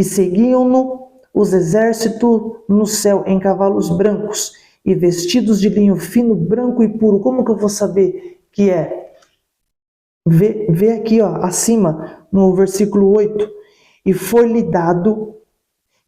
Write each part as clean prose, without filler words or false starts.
E seguiam-no os exércitos no céu em cavalos brancos e vestidos de linho fino, branco e puro. Como que eu vou saber que é? Vê aqui, ó, acima, no versículo 8. E foi-lhe dado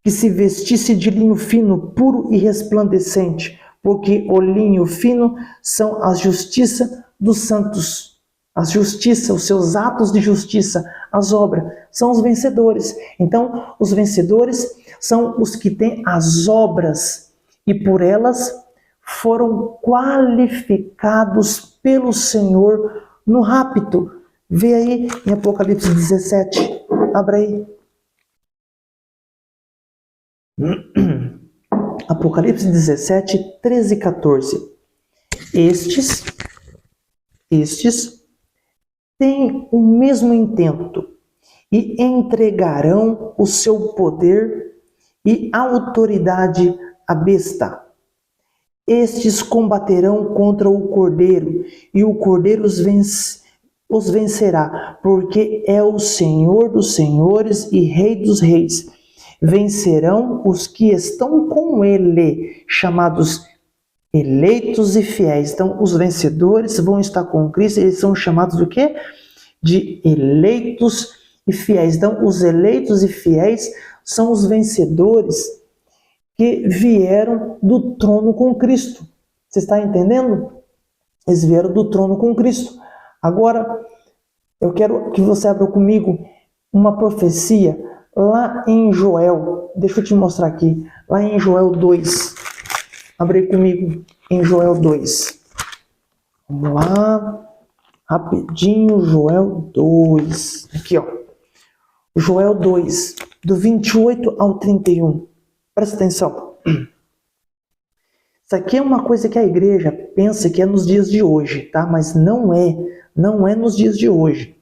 que se vestisse de linho fino, puro e resplandecente, porque o linho fino são a justiça dos santos. A justiça, os seus atos de justiça, as obras, são os vencedores. Então, os vencedores são os que têm as obras e por elas foram qualificados pelo Senhor no rapto. Vê aí em Apocalipse 17. Abra aí. Apocalipse 17, 13 e 14. Estes têm o mesmo intento e entregarão o seu poder e autoridade à besta. Estes combaterão contra o Cordeiro, e o Cordeiro os vencerá, porque é o Senhor dos senhores e Rei dos reis. Vencerão os que estão com ele, chamados eleitos e fiéis. Então, os vencedores vão estar com Cristo, eles são chamados do quê? De eleitos e fiéis. Então, os eleitos e fiéis são os vencedores que vieram do trono com Cristo. Você está entendendo? Eles vieram do trono com Cristo. Agora, eu quero que você abra comigo uma profecia lá em Joel. Deixa eu te mostrar aqui. Lá em Joel 2. Abre aí comigo em Joel 2. Vamos lá. Rapidinho, Joel 2. Aqui, ó. Joel 2, do 28 ao 31. Presta atenção. Isso aqui é uma coisa que a igreja pensa que é nos dias de hoje, tá? Mas não é. Não é nos dias de hoje.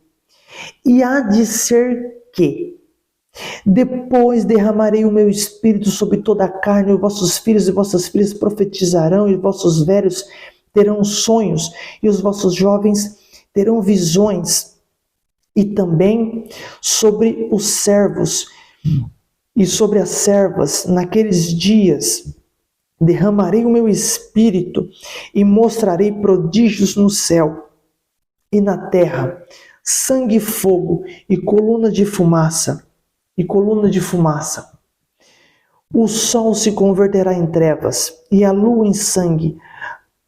E há de ser que depois derramarei o meu espírito sobre toda a carne, e vossos filhos e vossas filhas profetizarão, e vossos velhos terão sonhos, e os vossos jovens terão visões. E também sobre os servos e sobre as servas, naqueles dias, derramarei o meu espírito e mostrarei prodígios no céu e na terra, sangue e fogo e coluna de fumaça. O sol se converterá em trevas e a lua em sangue,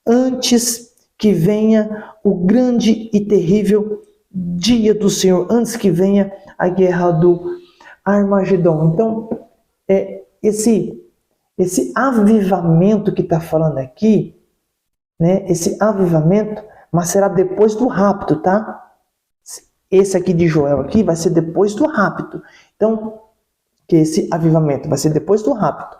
antes que venha o grande e terrível dia do Senhor, antes que venha a guerra do Armagedon. Então, esse avivamento que está falando aqui, né? Esse avivamento, mas será depois do rapto, tá? Esse aqui de Joel aqui vai ser depois do rapto. Então, que esse avivamento vai ser depois do rapto.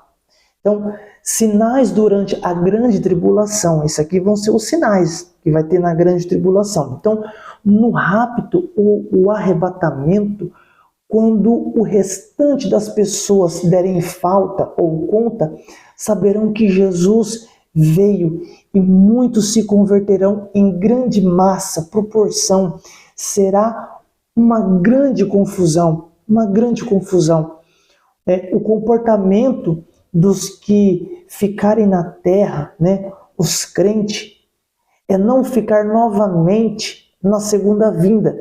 Então, sinais durante a grande tribulação. Isso aqui vão ser os sinais que vai ter na grande tribulação. Então, no rapto, o arrebatamento, quando o restante das pessoas derem falta ou conta, saberão que Jesus veio e muitos se converterão em grande massa, proporção. Será uma grande confusão, O comportamento dos que ficarem na terra, né, os crentes, é não ficar novamente na segunda vinda.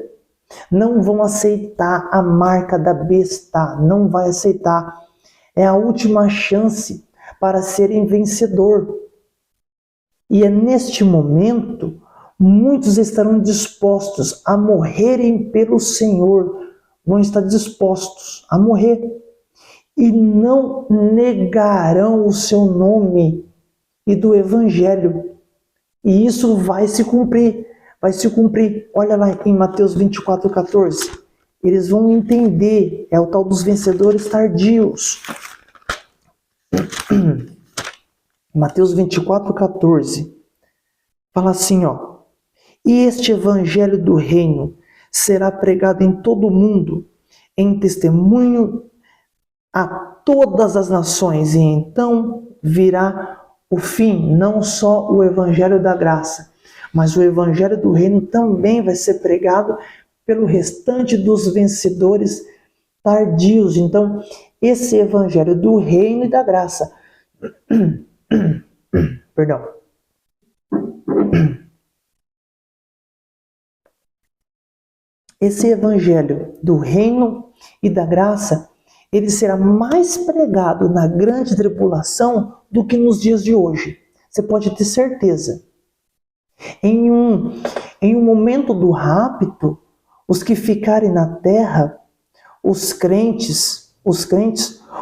Não vão aceitar a marca da besta, não vai aceitar. É a última chance para serem vencedor. E é neste momento, muitos estarão dispostos a morrerem pelo Senhor, vão estar dispostos a morrer. E não negarão o seu nome e do Evangelho. E isso vai se cumprir. Olha lá em Mateus 24, 14. Eles vão entender. É o tal dos vencedores tardios. Mateus 24, 14. Fala assim, ó. E este Evangelho do Reino será pregado em todo o mundo, em testemunho a todas as nações, e então virá o fim, não só o Evangelho da graça, mas o Evangelho do Reino também vai ser pregado pelo restante dos vencedores tardios. Então, esse evangelho do reino e da graça. Perdão. Esse evangelho do reino e da graça, ele será mais pregado na grande tribulação do que nos dias de hoje. Você pode ter certeza. Em um momento do rapto, os que ficarem na terra, os crentes,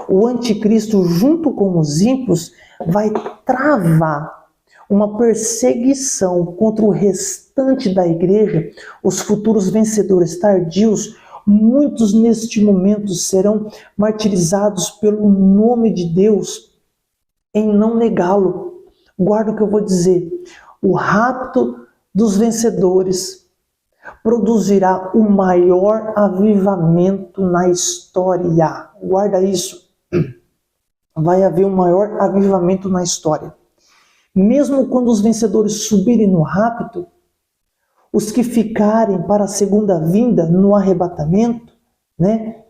o anticristo junto com os ímpios, vai travar uma perseguição contra o restante da igreja, os futuros vencedores tardios. Muitos neste momento serão martirizados pelo nome de Deus em não negá-lo. Guarda o que eu vou dizer. O rapto dos vencedores produzirá o maior avivamento na história. Guarda isso. Vai haver um maior avivamento na história. Mesmo quando os vencedores subirem no rapto, os que ficarem para a segunda vinda, no arrebatamento, né,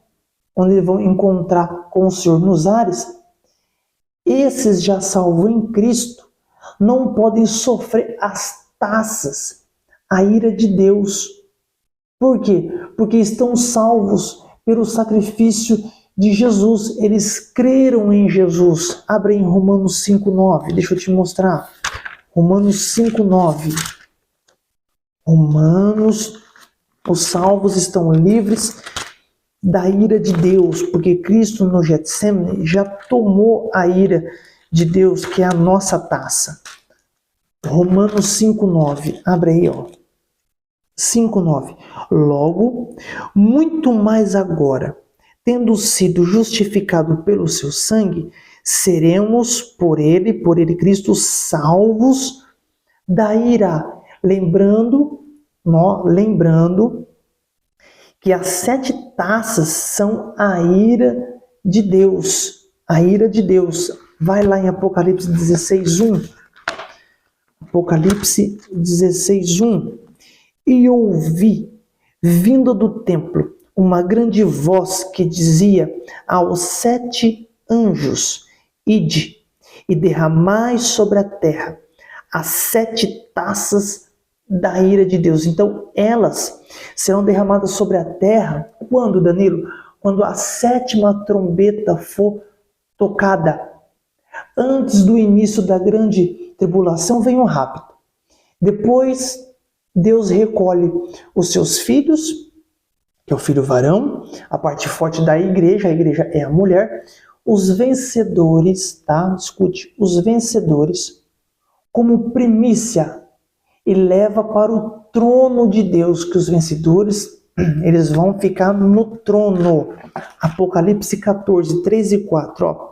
onde eles vão encontrar com o Senhor nos ares, esses já salvos em Cristo não podem sofrer as taças, a ira de Deus. Por quê? Porque estão salvos pelo sacrifício de Jesus. Eles creram em Jesus. Abre em Romanos 5,9. Deixa eu te mostrar. Romanos 5,9. Romanos, os salvos estão livres da ira de Deus, porque Cristo no Getsemane já tomou a ira de Deus, que é a nossa taça. Romanos 5,9. Abre aí, ó. 5,9. Logo, muito mais agora, tendo sido justificado pelo seu sangue, seremos por ele Cristo, salvos da ira. Lembrando que as 7 taças são a ira de Deus. A ira de Deus. Vai lá em Apocalipse 16:1. Apocalipse 16:1. E ouvi, vindo do templo, uma grande voz que dizia aos 7 anjos: Ide, e derramai sobre a terra as 7 taças da ira de Deus. Então, elas serão derramadas sobre a terra. Quando, Danilo? Quando a 7ª trombeta for tocada. Antes do início da grande tribulação, vem o rapto. Depois, Deus recolhe os seus filhos, que é o filho varão, a parte forte da igreja, a igreja é a mulher, os vencedores, tá? Escute, os vencedores, como primícia, e leva para o trono de Deus, que os vencedores, eles vão ficar no trono. Apocalipse 14, 3 e 4, ó.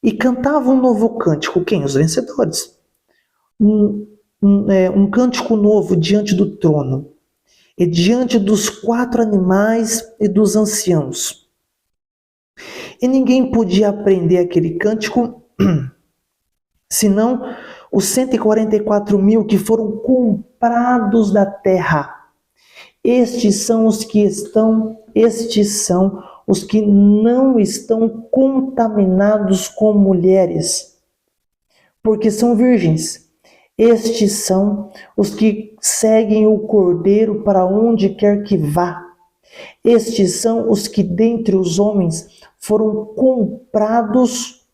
E cantavam um novo cântico, quem? Os vencedores. Um cântico novo diante do trono, e diante dos 4 animais e dos anciãos. E ninguém podia aprender aquele cântico, senão os 144.000 que foram comprados da terra. Estes são os que não estão contaminados com mulheres, porque são virgens. Estes são os que seguem o Cordeiro para onde quer que vá. Estes são os que dentre os homens foram comprados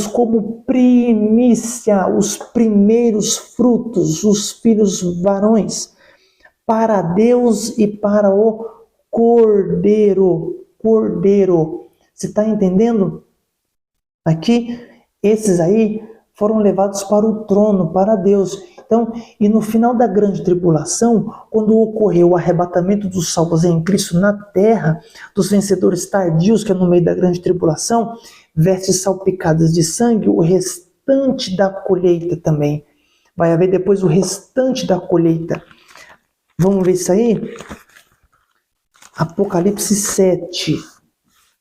como primícia, os primeiros frutos, os filhos varões, para Deus e para o Cordeiro. Cordeiro. Você está entendendo? Aqui, esses aí foram levados para o trono, para Deus. Então, e no final da grande tribulação, quando ocorreu o arrebatamento dos salvos em Cristo na terra, dos vencedores tardios, que é no meio da grande tribulação, vestes salpicadas de sangue, o restante da colheita também. Vai haver depois o restante da colheita. Vamos ver isso aí? Apocalipse 7.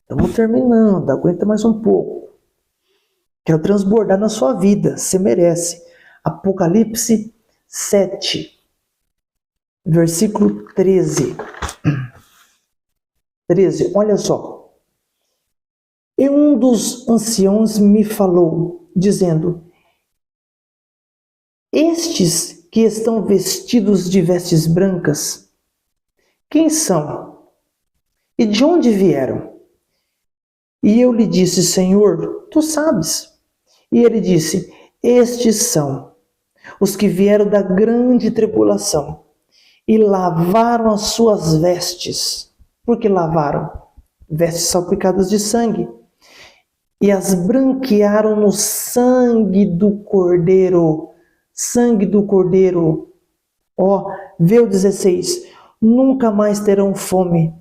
Estamos terminando, aguenta mais um pouco. Quero transbordar na sua vida, você merece. Apocalipse 7, versículo 13. 13, olha só. E um dos anciãos me falou, dizendo: estes que estão vestidos de vestes brancas, quem são? E de onde vieram? E eu lhe disse: Senhor, tu sabes. E ele disse: estes são os que vieram da grande tribulação e lavaram as suas vestes. Por que lavaram? Vestes salpicadas de sangue. E as branquearam no sangue do Cordeiro. Sangue do Cordeiro. Ó, vê o 16. Nunca mais terão fome.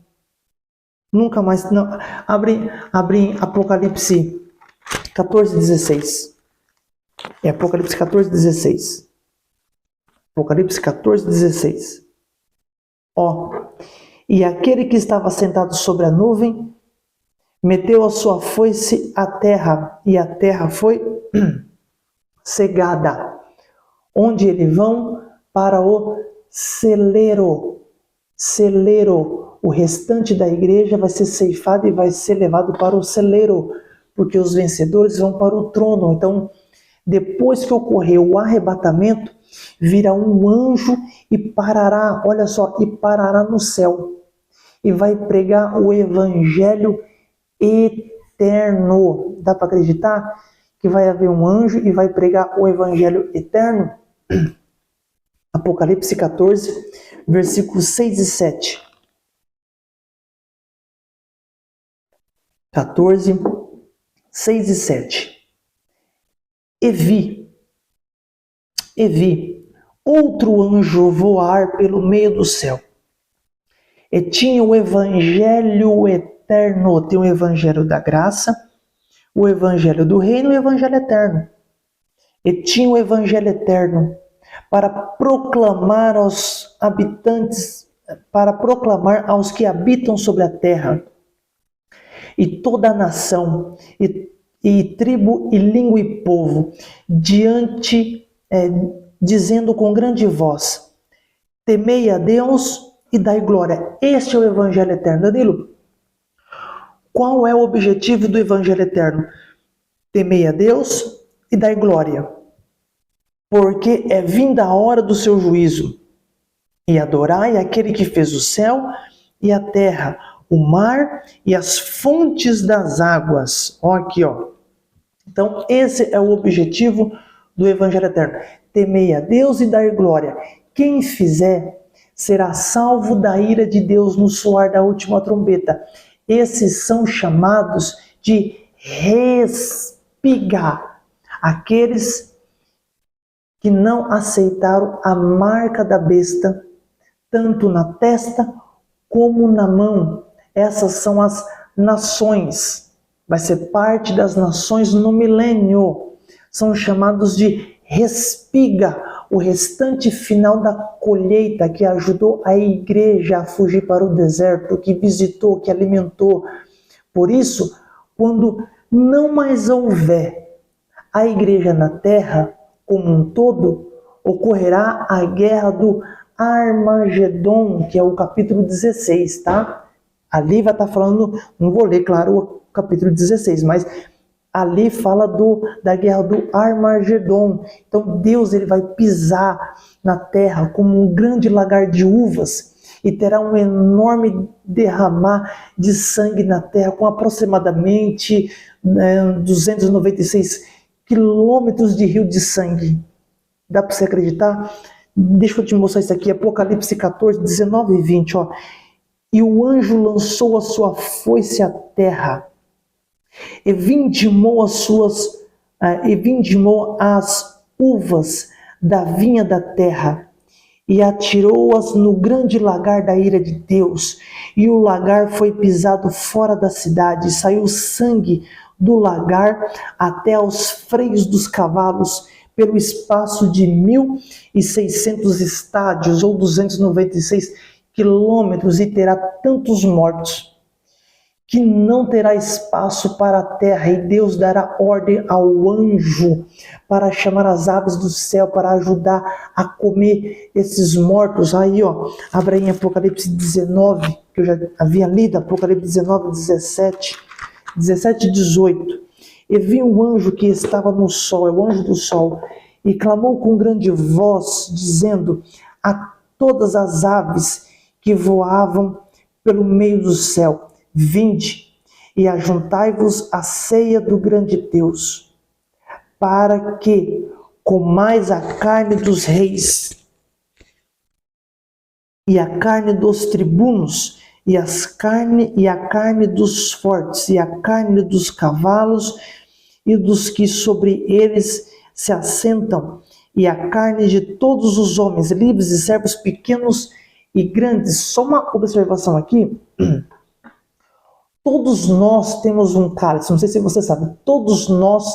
Nunca mais. Não. Abre Apocalipse 14, 16. É Apocalipse 14, 16. Apocalipse 14, 16. Ó. E aquele que estava sentado sobre a nuvem meteu a sua foice à terra, e a terra foi cegada. Onde eles vão? Para o celeiro. Celeiro. O restante da igreja vai ser ceifado e vai ser levado para o celeiro, porque os vencedores vão para o trono. Então, depois que ocorrer o arrebatamento, virá um anjo e parará, olha só, e parará no céu. E vai pregar o evangelho eterno. Dá para acreditar que vai haver um anjo e vai pregar o evangelho eterno? Apocalipse 14, versículos 6 e 7. 14, 6 e 7. E vi outro anjo voar pelo meio do céu. E tinha o evangelho eterno. Tem o evangelho da graça, o evangelho do reino e o evangelho eterno. E tinha o evangelho eterno para proclamar aos habitantes, para proclamar aos que habitam sobre a terra, e toda a nação, e tribo, e língua e povo, dizendo com grande voz: temei a Deus e dai glória. Este é o evangelho eterno. Danilo, qual é o objetivo do evangelho eterno? Temei a Deus e dai glória, porque é vinda a hora do seu juízo. E adorai aquele que fez o céu e a terra, o mar e as fontes das águas. Ó, aqui, ó. Então, esse é o objetivo do evangelho eterno. Temei a Deus e dar glória. Quem fizer será salvo da ira de Deus no soar da última trombeta. Esses são chamados de respiga, aqueles que não aceitaram a marca da besta, tanto na testa como na mão. Essas são as nações. Vai ser parte das nações no milênio. São chamados de respiga, o restante final da colheita que ajudou a igreja a fugir para o deserto, que visitou, que alimentou. Por isso, quando não mais houver a igreja na terra como um todo, ocorrerá a guerra do Armagedon, que é o capítulo 16, tá? Ali vai estar falando, não vou ler, claro, o capítulo 16, mas ali fala da guerra do Armagedon. Então Deus ele vai pisar na terra como um grande lagar de uvas e terá um enorme derramar de sangue na terra, com aproximadamente 296 quilômetros de rio de sangue. Dá para você acreditar? Deixa eu te mostrar isso aqui, Apocalipse 14, 19 e 20, ó. E o anjo lançou a sua foice à terra, e vindimou as uvas da vinha da terra, e atirou-as no grande lagar da ira de Deus. E o lagar foi pisado fora da cidade, e saiu sangue do lagar até aos freios dos cavalos, pelo espaço de 1.600 estádios, ou 296 quilômetros, e terá tantos mortos que não terá espaço para a terra, e Deus dará ordem ao anjo para chamar as aves do céu, para ajudar a comer esses mortos. Aí, ó, abra em Apocalipse 19, que eu já havia lido, Apocalipse 19, 17, 17 e 18. E vi um anjo que estava no sol, é o anjo do sol, e clamou com grande voz, dizendo a todas as aves que voavam pelo meio do céu: vinde e ajuntai-vos à ceia do grande Deus, para que comais a carne dos reis, e a carne dos tribunos, e a carne dos fortes, e a carne dos cavalos, e dos que sobre eles se assentam, e a carne de todos os homens, livres e servos, pequenos e grandes. Só uma observação aqui. Todos nós temos um cálice, não sei se você sabe, todos nós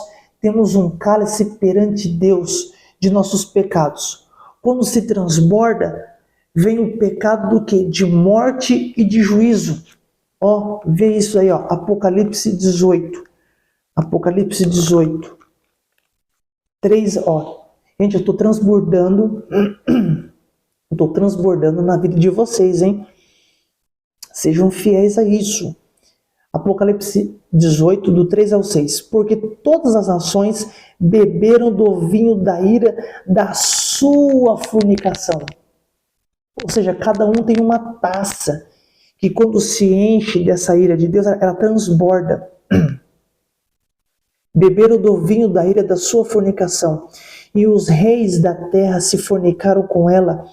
temos um cálice perante Deus de nossos pecados. Quando se transborda, vem o pecado do quê? De morte e de juízo. Ó, vê isso aí, ó, Apocalipse 18. Apocalipse 18. 3, ó. Gente, eu estou transbordando na vida de vocês, hein? Sejam fiéis a isso. Apocalipse 18, do 3 ao 6. Porque todas as nações beberam do vinho da ira da sua fornicação. Ou seja, cada um tem uma taça que quando se enche dessa ira de Deus, ela transborda. Beberam do vinho da ira da sua fornicação, e os reis da terra se fornicaram com ela,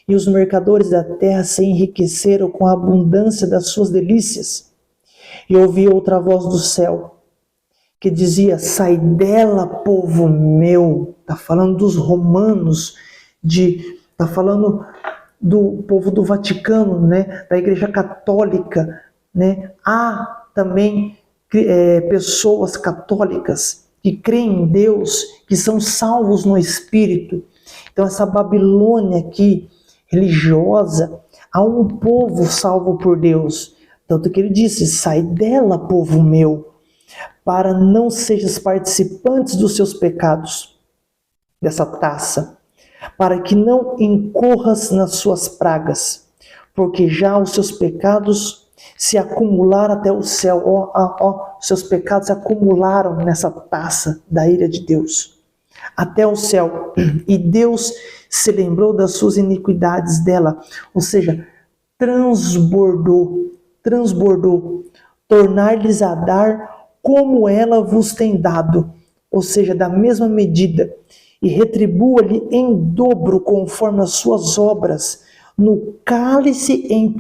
e os mercadores da terra se enriqueceram com a abundância das suas delícias. E ouvi outra voz do céu, que dizia: sai dela, povo meu. Está falando dos romanos, está falando do povo do Vaticano, né, da Igreja Católica, né? Há também pessoas católicas que creem em Deus, que são salvos no Espírito. Então essa Babilônia aqui, religiosa, há um povo salvo por Deus. Tanto que ele disse: sai dela, povo meu, para não sejas participantes dos seus pecados, dessa taça, para que não incorras nas suas pragas, porque já os seus pecados se acumularam até o céu. Seus pecados se acumularam nessa taça da ira de Deus, até o céu. E Deus se lembrou das suas iniquidades dela, ou seja, transbordou, tornar-lhes a dar como ela vos tem dado, ou seja, da mesma medida, e retribua-lhe em dobro conforme as suas obras, no cálice em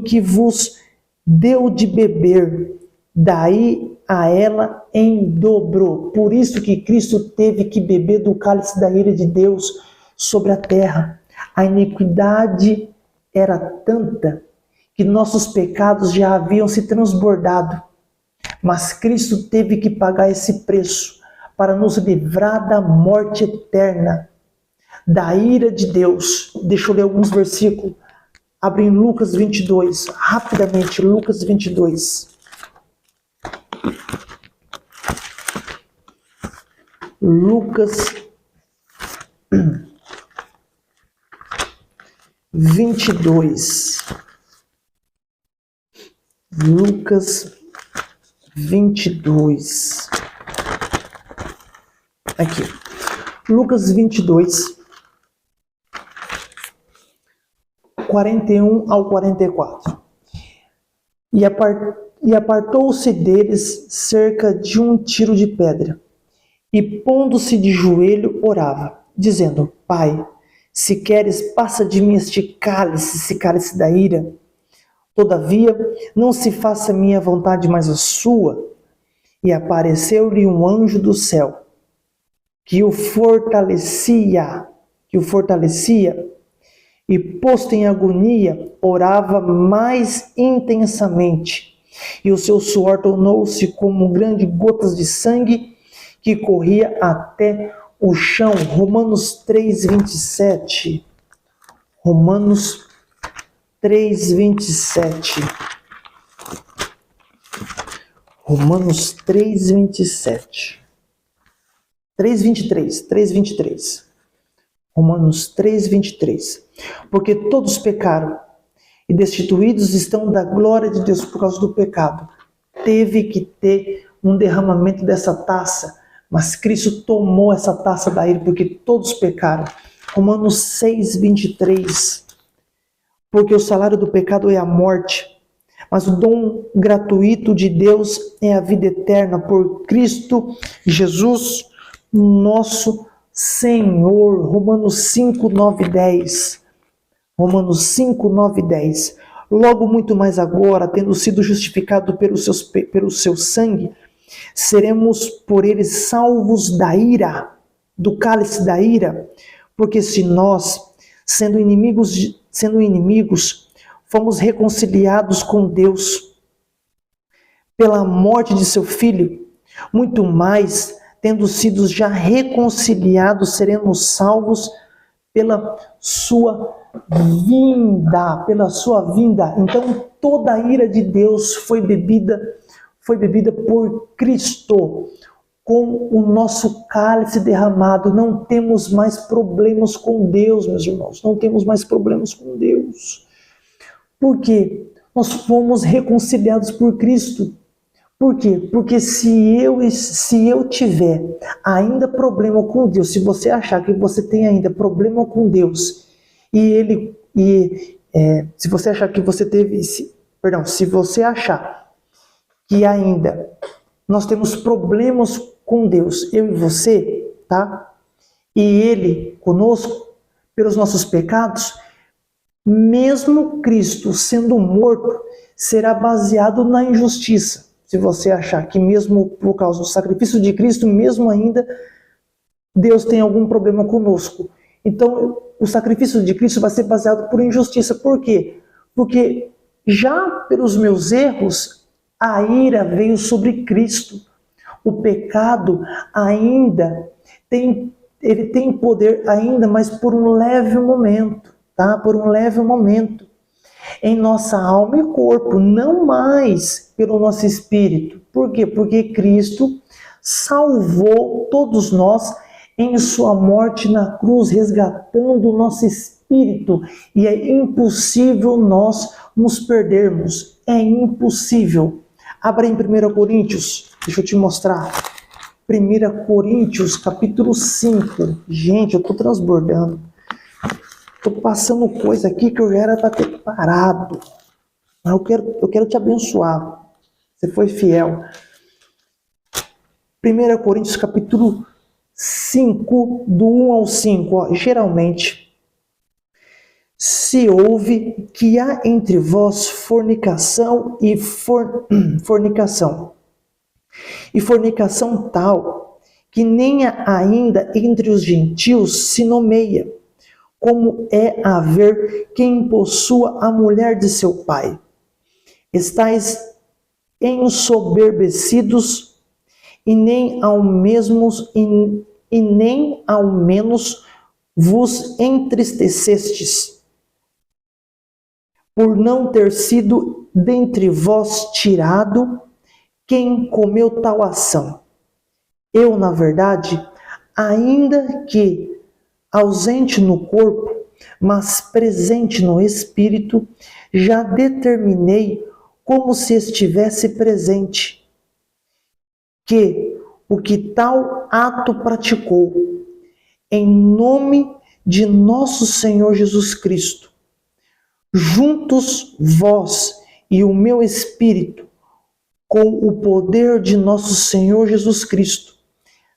que vos deu de beber, daí a ela em dobro. Por isso que Cristo teve que beber do cálice da ira de Deus sobre a terra. A iniquidade era tanta que nossos pecados já haviam se transbordado, mas Cristo teve que pagar esse preço para nos livrar da morte eterna, da ira de Deus. Deixa eu ler alguns versículos. Abre em Lucas 22, rapidamente, Lucas 22. Lucas 22. Lucas 22. Aqui. Lucas 22, 41 ao 44. E apartou-se deles cerca de um tiro de pedra, e pondo-se de joelho, orava, dizendo: Pai, se queres, passa de mim este cálice, esse cálice da ira. Todavia, não se faça minha vontade, mas a sua. E apareceu-lhe um anjo do céu, que o fortalecia, e posto em agonia, orava mais intensamente, e o seu suor tornou-se como grandes gotas de sangue que corria até o chão. Romanos 3:27. Romanos 3:27. Romanos 3:27. 3:23. Romanos 3:23. Porque todos pecaram e destituídos estão da glória de Deus por causa do pecado. Teve que ter um derramamento dessa taça, mas Cristo tomou essa taça da ira porque todos pecaram. Romanos 6:23. Porque o salário do pecado é a morte, mas o dom gratuito de Deus é a vida eterna por Cristo Jesus, nosso Senhor. Romanos 5:9-10. Romanos 5:9-10. Logo muito mais agora, tendo sido justificado pelo seu sangue, seremos por ele salvos da ira, do cálice da ira, porque se nós, sendo inimigos, fomos reconciliados com Deus pela morte de seu Filho, muito mais, tendo sido já reconciliados, seremos salvos pela sua vinda. Então toda a ira de Deus foi bebida por Cristo. Com o nosso cálice derramado, não temos mais problemas com Deus, meus irmãos. Não temos mais problemas com Deus. Por quê? Nós fomos reconciliados por Cristo. Por quê? Porque se eu tiver ainda problema com Deus, se você achar que você tem ainda problema com Deus, se você achar que ainda nós temos problemas com Deus, eu e você, tá? E Ele conosco, pelos nossos pecados, mesmo Cristo sendo morto, será baseado na injustiça. Se você achar que mesmo por causa do sacrifício de Cristo, mesmo ainda, Deus tem algum problema conosco. Então, o sacrifício de Cristo vai ser baseado por injustiça. Por quê? Porque já pelos meus erros, a ira veio sobre Cristo. O pecado ainda tem poder ainda, mas por um leve momento, tá? Por um leve momento. Em nossa alma e corpo, não mais pelo nosso espírito. Por quê? Porque Cristo salvou todos nós em sua morte na cruz, resgatando o nosso espírito. E é impossível nós nos perdermos. É impossível. Abra em 1 Coríntios, deixa eu te mostrar. 1 Coríntios, capítulo 5. Gente, eu estou transbordando. Estou passando coisa aqui que eu já era para ter parado. Mas eu quero te abençoar. Você foi fiel. 1 Coríntios, capítulo 5, do 1 ao 5. Ó, geralmente, se ouve que há entre vós fornicação e fornicação tal, que nem ainda entre os gentios se nomeia, como é haver quem possua a mulher de seu pai. Estais ensoberbecidos, e nem ao menos vos entristecestes, por não ter sido dentre vós tirado quem comeu tal ação. Eu, na verdade, ainda que ausente no corpo, mas presente no espírito, já determinei, como se estivesse presente, que o que tal ato praticou, em nome de nosso Senhor Jesus Cristo, juntos vós e o meu espírito, com o poder de nosso Senhor Jesus Cristo,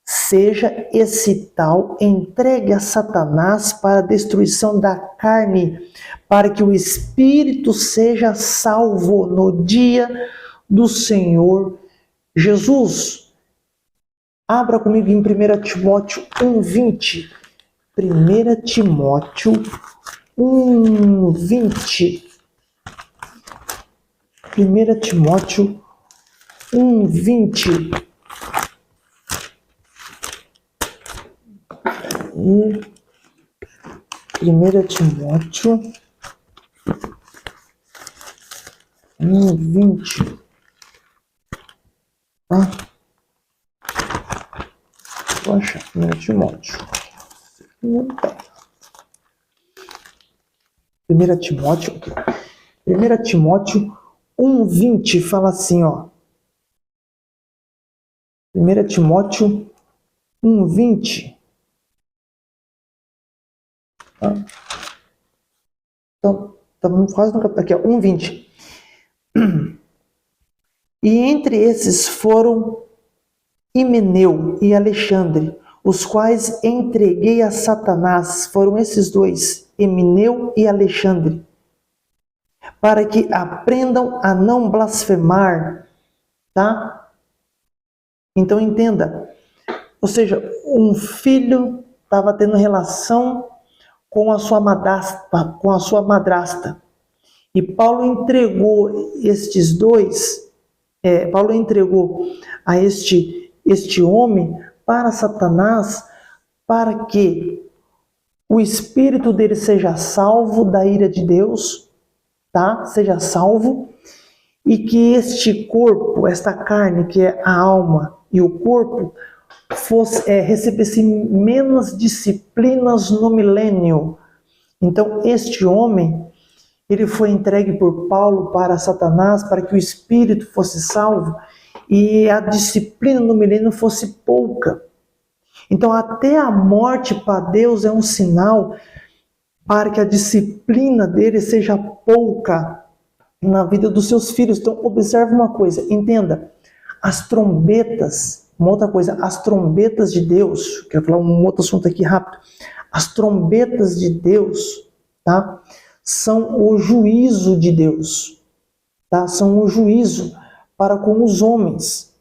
seja esse tal entregue a Satanás para a destruição da carne, para que o espírito seja salvo no dia do Senhor Jesus. Abra comigo em 1 Timóteo 1:20. 1 Timóteo 1:20. 1 Timóteo 1:20. 1 Timóteo 1:20. Vou achar 1 Timóteo. 1 Timóteo, 1 Timóteo 1:20 fala assim, ó. 1 Timóteo 1:20. Tá? Então, estamos quase no capítulo aqui, ó, 1:20. E entre esses foram Himeneu e Alexandre, os quais entreguei a Satanás. Foram esses dois, Himeneu e Alexandre, para que aprendam a não blasfemar, tá? Então entenda, ou seja, um filho estava tendo relação com a sua madrasta, e Paulo entregou estes dois, Paulo entregou a este homem para Satanás, para que o espírito dele seja salvo da ira de Deus, tá? Seja salvo, e que este corpo, esta carne, que é a alma e o corpo, recebesse menos disciplinas no milênio. Então, este homem, ele foi entregue por Paulo para Satanás, para que o espírito fosse salvo e a disciplina no milênio fosse pouca. Então, até a morte para Deus é um sinal para que a disciplina dele seja pouca na vida dos seus filhos. Então, observe uma coisa, entenda, as trombetas, uma outra coisa, as trombetas de Deus, quero falar um outro assunto aqui rápido, as trombetas de Deus, tá? São o juízo de Deus, tá? São o juízo para com os homens,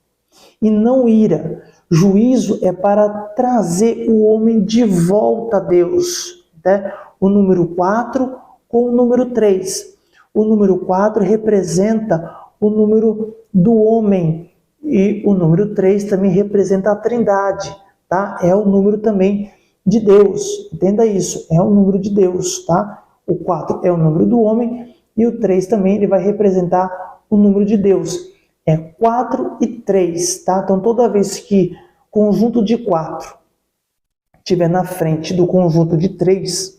e não ira. Juízo é para trazer o homem de volta a Deus, né? O número 4 com o número 3. O número 4 representa o número do homem, e o número 3 também representa a Trindade, tá? É o número também de Deus, entenda isso, é o número de Deus, tá? O 4 é o número do homem, e o 3 também ele vai representar o número de Deus. É 4 e 3, tá? Então, toda vez que conjunto de 4 estiver na frente do conjunto de 3,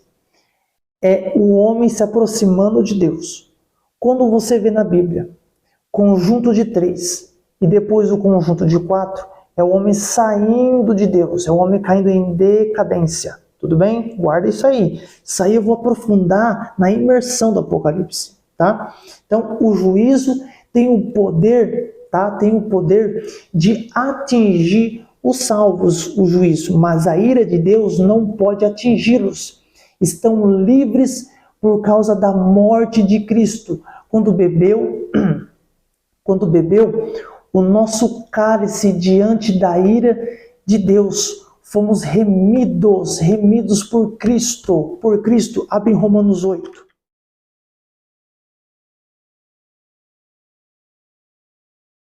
é o homem se aproximando de Deus. Quando você vê na Bíblia conjunto de 3 e depois o conjunto de 4, é o homem saindo de Deus, é o homem caindo em decadência. Tudo bem? Guarda isso aí. Isso aí eu vou aprofundar na imersão do Apocalipse, tá? Então, o juízo tem o poder, tá? Tem o poder de atingir os salvos, o juízo, mas a ira de Deus não pode atingi-los. Estão livres por causa da morte de Cristo. Quando bebeu o nosso cálice diante da ira de Deus, fomos remidos por Cristo. Abre em Romanos 8.